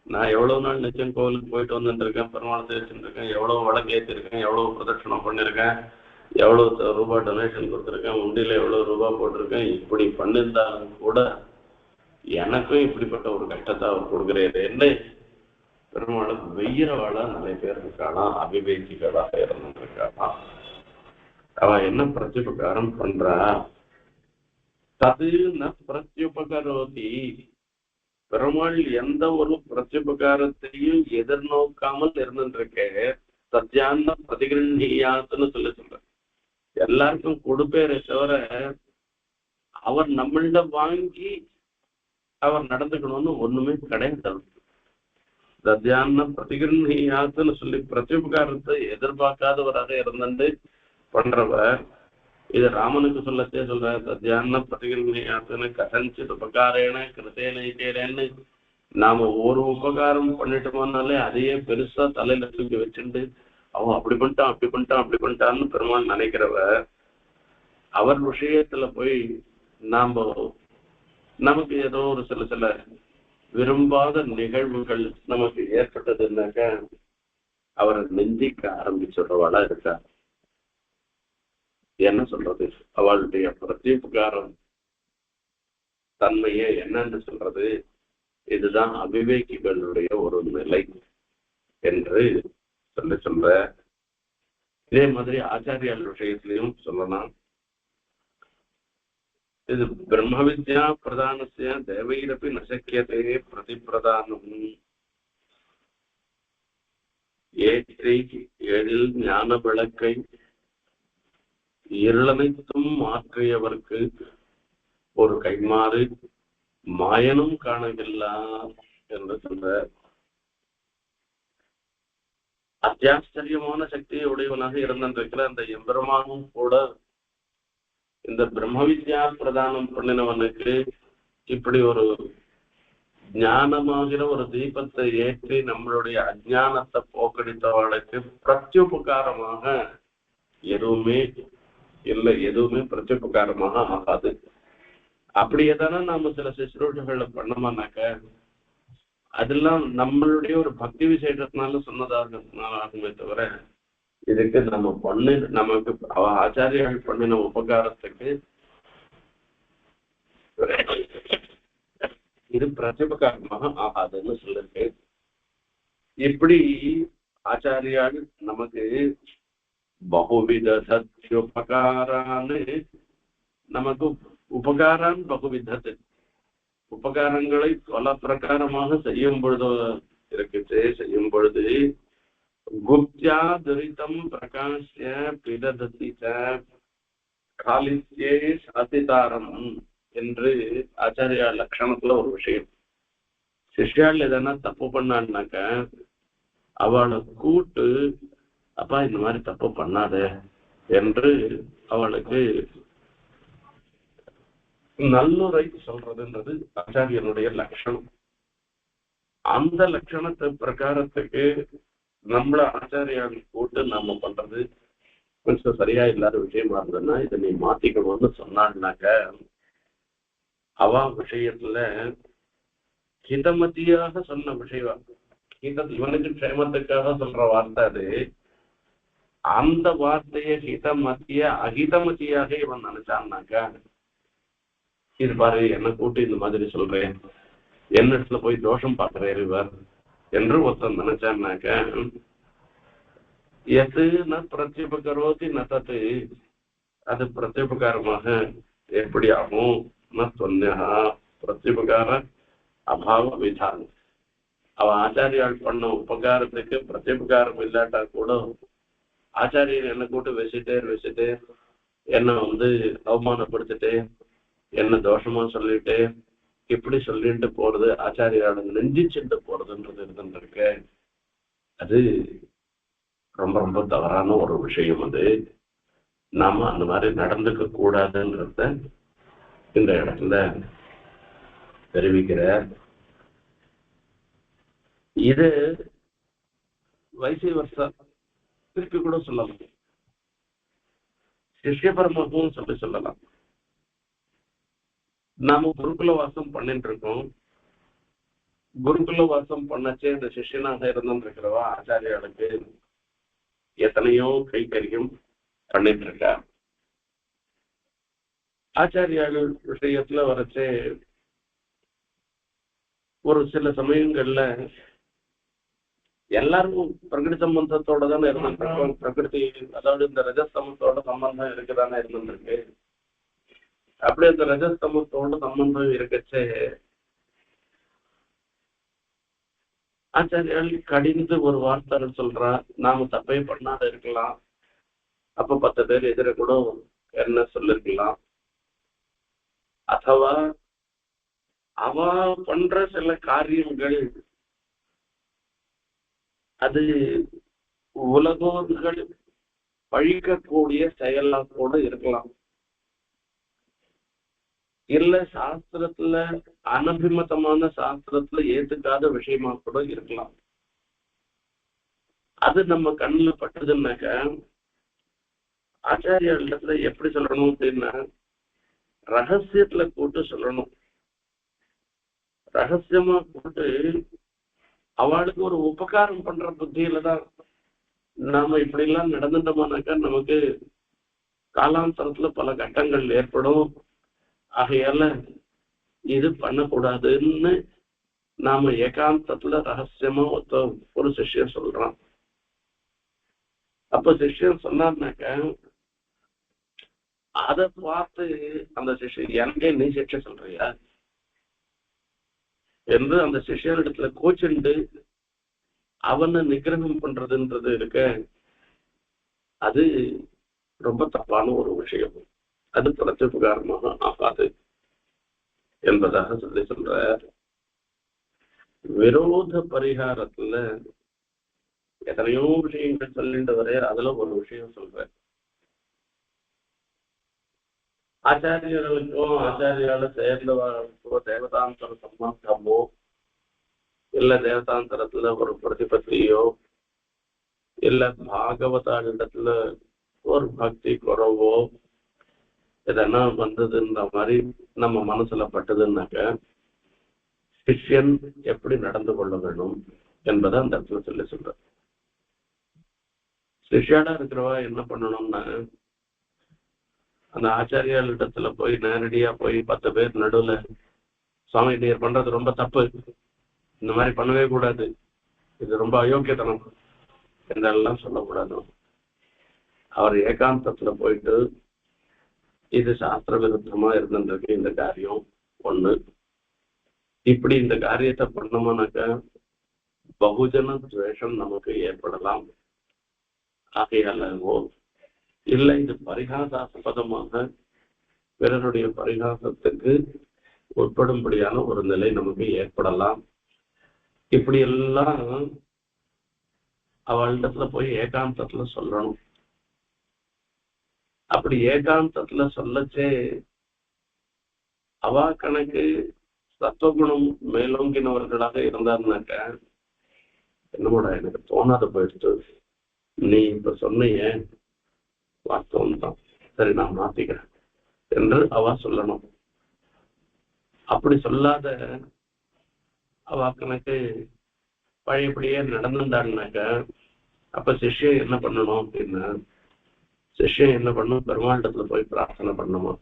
நான் எவ்வளவு நாள் நிச்சயம் கோவிலுக்கு போயிட்டு வந்துட்டு இருக்கேன், பெருமாள் தேய்ச்சிட்டு இருக்கேன், எவ்வளவு வழக்கு ஏற்றிருக்கேன், எவ்வளவு பிரதட்சணம் பண்ணிருக்கேன், எவ்வளவு ரூபாய் டொனேஷன் கொடுத்துருக்கேன், உண்டியில எவ்வளவு ரூபாய் போட்டிருக்கேன், இப்படி பண்ணியிருந்தாலும் கூட எனக்கும் இப்படிப்பட்ட ஒரு கஷ்டத்தை அவர் கொடுக்குறாரு. என்ன பெருமாளுக்கு வெய்யறவாளா நிறைய பேர் இருக்கானா, அபிவேகிகளாக இருந்துருக்கானா, அவன் என்ன பிரத்யுபகாரம் பண்றா, தது ந பிரத்யுபகரோதி. பெருமாள் எந்த ஒரு பிரத்யுபகாரத்தையும் எதிர்நோக்காமல் இருந்துருக்க, சத்தியான பிரதிகிரணியாத்துன்னு சொல்ற, எல்லாருக்கும் கொடுப்பேரே தவிர அவர் நம்மள்ட வாங்கி அவர் நடந்துக்கணும்னு ஒண்ணுமே கிடையாது. சத்தியான பிரதிகிரணியாத்துன்னு சொல்லி பிரத்யுபகாரத்தை எதிர்பார்க்காதவராக இருந்துட்டு பண்றவர். இது ராமனுக்கு சொல்லத்தே சொல்ற, சத்தியான பிரதிகிரணியாத்துன்னு கதஞ்சித் உபகாரேன கிருத்தேனேன்னு. நாம ஒரு உபகாரம் பண்ணிட்டோம்னாலே அதையே பெருசா தலையில தூக்கி வச்சுட்டு அவன் அப்படி பண்ணிட்டான்னு பெருமாள் நினைக்கிறவ. அவர் விஷயத்துல போய் நமக்கு ஏதோ ஒரு சில விரும்பாத நிகழ்வுகள் நமக்கு ஏற்பட்டதுன்னாக்க அவரை நிந்திக்க ஆரம்பிச்சுடுறவாளா இருக்கா. என்ன சொல்றது, அவளுடைய பிரத்யுபகாரம் தன்மையை என்னன்னு சொல்றது, இதுதான் அவிவேகிகளுடைய ஒரு நிலை. என்று சொல்ற. இதே மாதிரி ஆச்சாரியால் விஷயத்திலையும் சொல்லலாம். இது பிரம்ம வித்யா பிரதானசிய தேவையிரப்பி நசக்கியதே பிரதிப்பிரதானம் ஏற்றி எழில் ஞான விளக்கை இருளனைத்தும் மாற்றியவர்க்கு ஒரு கைமாறு மாயனும் காணவில்லா என்று சொல்ற. அத்தியாச்சரியமான சக்தியை உடையவனாக இருந்திருக்கிற அந்த எம்பெருமானும் கூட இந்த பிரம்ம வித்யா பிரதானம் பண்ணினவனுக்கு இப்படி ஒரு ஞானமாகிற ஒரு தீபத்தை ஏற்றி நம்மளுடைய அஜானத்தை போக்கடித்தவளுக்கு பிரத்யுபகாரமாக எதுவுமே இல்லை, எதுவுமே பிரத்யுபகாரமாக ஆகாது. அப்படியே தானே நாம சில சுசுரூஷங்களை பண்ணோம்னாக்க அதெல்லாம் நம்மளுடைய ஒரு பக்தி விசேஷத்தினால சொன்னதாகுமே தவிர இதுக்கு நம்ம நமக்கு ஆச்சாரியர்கள் பண்ணின உபகாரத்துக்கு இது பிரத்யுபகாரமாக ஆகாதுன்னு சொல்லிருக்கு. இப்படி ஆச்சாரியால் நமக்கு பகுவித சத்யுபகாரான்னு நமக்கு உபகாரான் பகுவிதத்து உபகாரங்களை பல பிரகாரமாக செய்யும் பொழுது குப்தியா துரிதம் பிரகாஷ்ய பிதததி காலித்யே சாதிதாரம் என்று ஆச்சாரியா லட்சணத்துல ஒரு விஷயம். சிஷ்யாள் எதனா தப்பு பண்ணான்னாக்க அவளை கூட்டு அப்பா இந்த மாதிரி தப்பு பண்ணாத என்று அவளுக்கு நல்லுரை சொல்றதுன்றது ஆச்சாரியனுடைய லட்சணம். அந்த லட்சணத்தை பிரகாரத்துக்கு நம்மள ஆச்சாரியால் கூட்டு நாம பண்றது கொஞ்சம் சரியா இல்லாத விஷயமா இருந்ததுன்னா இதை நீ மாத்திக்கணும்னு சொன்னான்னாக்க அவ விஷயத்துல ஹிதமதியாக சொன்ன விஷயம், இவனுக்கு க்ஷேமத்துக்காக சொல்ற வார்த்தை அது. அந்த வார்த்தையை ஹிதமதிய அஹிதமதியாக இவன் நினைச்சான்னாக்கா இது பாரு என்ன கூட்டு இந்த மாதிரி சொல்றேன், என்னிடத்துல போய் தோஷம் பார்க்கிறேன் இவர் என்று ஒருத்தன் நினைச்சான்னாக்க எது ந பிரத்யுபகரோதி நதத்து அது பிரத்யுபகாரமாக எப்படி ஆகும்? ந சொன்னா பிரத்யுபகார அபாவ விதானம். அவ ஆச்சாரியால் பண்ண உபகாரத்துக்கு பிரத்யுபகாரம் இல்லாட்டா கூட ஆச்சாரியர் என்ன கூட்டு வச்சுட்டு என்னை அவமானப்படுத்திட்டு என்ன தோஷமா சொல்லிட்டு இப்படி சொல்லிட்டு போறது ஆச்சாரியால நெஞ்சிச்சுட்டு போறதுன்றது இருந்துருக்கு. அது ரொம்ப ரொம்ப தவறான ஒரு விஷயம். அது நாம அந்த மாதிரி நடந்துக்க கூடாதுன்றத இந்த இடத்துல தெரிவிக்கிற. இது வயசு வருஷம் திருப்பி கூட சொல்லலாம், சிஷ்ய பரமாகவும் சொல்லலாம். நாம குருகுல வாசம் பண்ணிட்டு இருக்கோம். குருகுல வாசம் பண்ணச்சே இந்த சிஷ்யனாக இருந்திருக்கிறவா ஆச்சாரியாளுக்கு எத்தனையோ கைகரியம் பண்ணிட்டு இருக்கா. ஆச்சாரியாள் விஷயத்துல வரச்சே ஒரு சில சமயங்கள்ல எல்லாரும் பிரகிருதி சம்பந்தத்தோட தானே இருந்துருக்கோம். பிரகிருதி அதாவது இந்த ரஜஸ்தமத்தோட சம்பந்தம் இருக்குதானே இருந்துருக்கு. அப்படி அந்த ரஜஸ்தமத்தோட சம்பந்தம் இருக்கச்சே ஆச்சாரியால் கடிந்து ஒரு வார்த்தை சொல்றா, நாம தப்பே பண்ணாத இருக்கலாம், அப்ப 10 பேர் எதிர கூட என்ன சொல்லிருக்கலாம். அதுவா அவ பண்ற சில காரியங்கள் அது உலகங்கள் பழிக்கக்கூடிய செயலா கூட இருக்கலாம், இல்ல சாஸ்திரத்துல அனபிமதமான சாஸ்திரத்துல ஏத்துக்காத விஷயமா கூட இருக்கலாம். அது நம்ம கண்ணுல பட்டதுன்னாக்க ஆச்சாரியத்துல எப்படி சொல்லணும் அப்படின்னா ரகசியத்துல கூட்டு சொல்லணும். ரகசியமா கூட்டு அவளுக்கு ஒரு உபகாரம் பண்ற புத்தியில தான் நாம இப்படி எல்லாம் நடந்துட்டோம்னாக்கா நமக்கு காலாந்தரத்துல பல கட்டங்கள் ஏற்படும். ஆகையால இது பண்ணக்கூடாதுன்னு நாம ஏகாந்தத்துல ரகசியமா ஒரு சிஷ்யன் சொல்றான். அப்ப சிஷ்யன் சொன்னார்னாக்க அதை பார்த்து அந்த சிஷ்யன் எனக்கே நீ சிஷ்ய சொல்றியா என்று அந்த சிஷ்யனிடத்துல கோச்சுண்டு அவனை நிகிரகம் பண்றதுன்றது இருக்க, அது ரொம்ப தப்பான ஒரு விஷயம். அது பிரத்யுபகாரமாக ஆகாது என்பதாக சொல்லி சொல்ற. விரோத பரிகாரத்துல எத்தனையோ விஷயங்கள் சொல்லிட்டு வர, அதுல ஒரு விஷயம் சொல்ற. ஆச்சாரியர்களுக்கோ ஆச்சாரியால சேர்ந்தவர்களுக்கோ தேவதாந்தர சம்பந்தமோ இல்ல தேவதாந்தரத்துல ஒரு பிரதிபத்தியோ இல்ல பாகவதாரிடத்துல ஒரு பக்தி குறவோ இதெல்லாம் வந்ததுன்ற மாதிரி நம்ம மனசுல பட்டதுன்னாக்க சிஷ்யன் எப்படி நடந்து கொள்ள வேண்டும் என்பதை அந்த இடத்துல சொல்லி சொல்ற. சிஷ்யாடா இருக்கிறவா என்ன பண்ணணும்னா, அந்த ஆச்சாரியாளிடத்துல போய் நேரடியா போய் 10 பேர் நடுவுல சுவாமி நீர் பண்றது ரொம்ப தப்பு, இந்த மாதிரி பண்ணவே கூடாது, இது ரொம்ப அயோக்கியத்தனம் என்றெல்லாம் சொல்லக்கூடாது. அவர் ஏகாந்தத்துல போயிட்டு இது சாஸ்திர விருத்தமா இருந்திருக்கு இந்த காரியம் ஒண்ணு, இப்படி இந்த காரியத்தை பண்ணோம்னாக்க பகுஜன துவேஷம் நமக்கு ஏற்படலாம், ஆகையாலவோ இல்லை இது பரிகாசாஸ்பதமாக பிறருடைய பரிகாசத்துக்கு உட்படும்படியான ஒரு நிலை நமக்கு ஏற்படலாம். இப்படி எல்லாம் அவளிடத்துல போய் ஏகாந்தத்துல சொல்லணும். அப்படி ஏகாந்தத்துல சொல்லச்சே அவா கணக்கு சத்துவகுணம் மேலோங்கினவர்களாக இருந்தாருனாக்க, என்னோட எனக்கு தோணாத போயிடுச்சு, நீ இப்ப சொன்னிய வாஸ்தவம் தான், சரி நான் மாத்திக்கிறேன் என்று அவ சொல்லணும். அப்படி சொல்லாத அவ கணக்கு பழையபடியே நடந்திருந்தாருனாக்க அப்ப சிஷ்யன் என்ன பண்ணணும் அப்படின்னா, சிஷ்யன் என்ன பண்ணும், பெருமாண்டத்துல போய் பிரார்த்தனை பண்ணணுமா,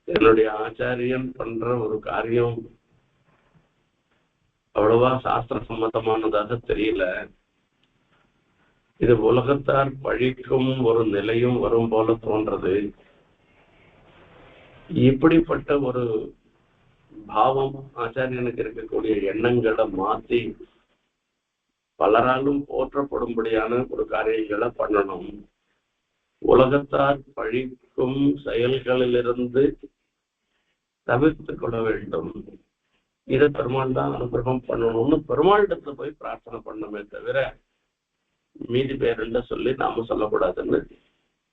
என்னுடைய ஆச்சாரியன் பண்ற ஒரு காரியம் அவ்வளவா சாஸ்திர சம்மதமானதாக தெரியல, இது உலகத்தார் பழிக்கும் ஒரு நிலையும் வரும் போல தோன்றது, இப்படிப்பட்ட ஒரு பாவம் ஆச்சாரியனுக்கு இருக்கக்கூடிய எண்ணங்களை மாற்றி பலராலும் போற்றப்படும்படியான ஒரு காரியங்களை பண்ணணும், உலகத்தார் பழிக்கும் செயல்களிலிருந்து தவிர்த்து கொள்ள வேண்டும், இதை பெருமாள் தான் அனுகிரகம் பண்ணணும்னு பெருமாளிடத்துல போய் பிரார்த்தனை பண்ணணுமே தவிர மீதி பேருண்ட சொல்லி நாம சொல்லக்கூடாதுன்னு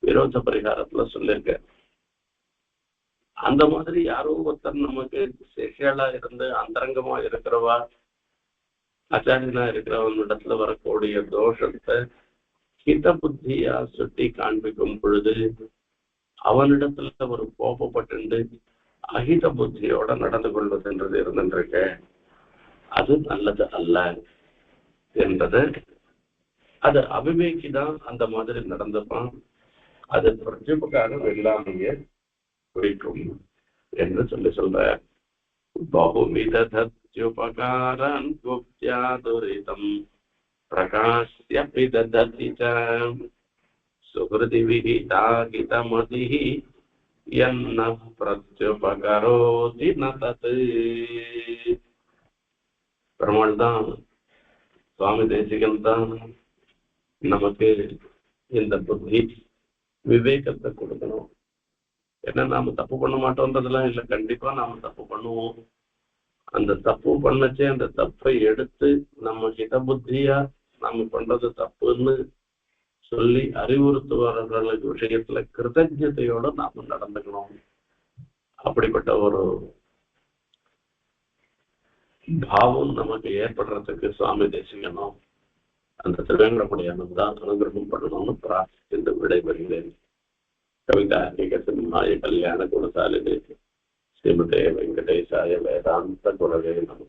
விரோத பரிகாரத்துல சொல்லியிருக்க. அந்த மாதிரி யாரோ ஒருத்தர் நமக்கு சேஷியாளா இருந்து அந்தரங்கமா இருக்கிறவா ஆச்சாரியனா இருக்கிறவன் இடத்துல வரக்கூடிய தோஷத்தை ஹித புத்தியா சுட்டி காண்பிக்கும் பொழுது அவனிடத்துல ஒரு கோபப்பட்டு அஹித புத்தியோட நடந்து கொள்வதுன்றது இருந்துருக்க, அது நல்லது அல்ல என்பது. அது அவிவேகிதான் அந்த மாதிரி நடந்துப்பான், அது பிரத்யுபகாரம் இல்லாமையே குறிக்கும் என்று சொல்ற. பகுவிதத்யுபகாரன் குப்த்யா துரிதம் பிரகாஷ்யபி தததி ச சுக்ருதி விஹிதாகிதமதிஹி யன்ன பிரத்யுபகரோதி ந தத். பெருமாள் தான், சுவாமி தேசிகன் தான் நமக்கு இந்த புத்தி விவேகத்தை கொடுக்கணும். ஏன்னா நாம தப்பு பண்ண மாட்டோன்றதெல்லாம் இல்லை, கண்டிப்பா நாம தப்பு பண்ணுவோம். அந்த தப்பு பண்ணச்சே அந்த தப்பை எடுத்து நம்ம ஹித புத்தியா நாம பண்றது தப்புன்னு சொல்லி அறிவுறுத்துவர்களுக்கு விஷயத்துல கிருத்தஜத்தையோட நாம நடந்துக்கணும். அப்படிப்பட்ட ஒரு பாவம் நமக்கு ஏற்படுறதுக்கு சுவாமி தேசிகனும் அந்த திருவேங்கடமுடியானது தான் அனுகிரகம் பண்ணணும்னு பிரார்த்தித்து விடைபெறுகிறேன். கவிதார்க்கிக சிம்ஹாய கல்யாண குணசாலினி ஸ்ரீமதே வெங்கடேசாய வேதாந்த குரவே நம.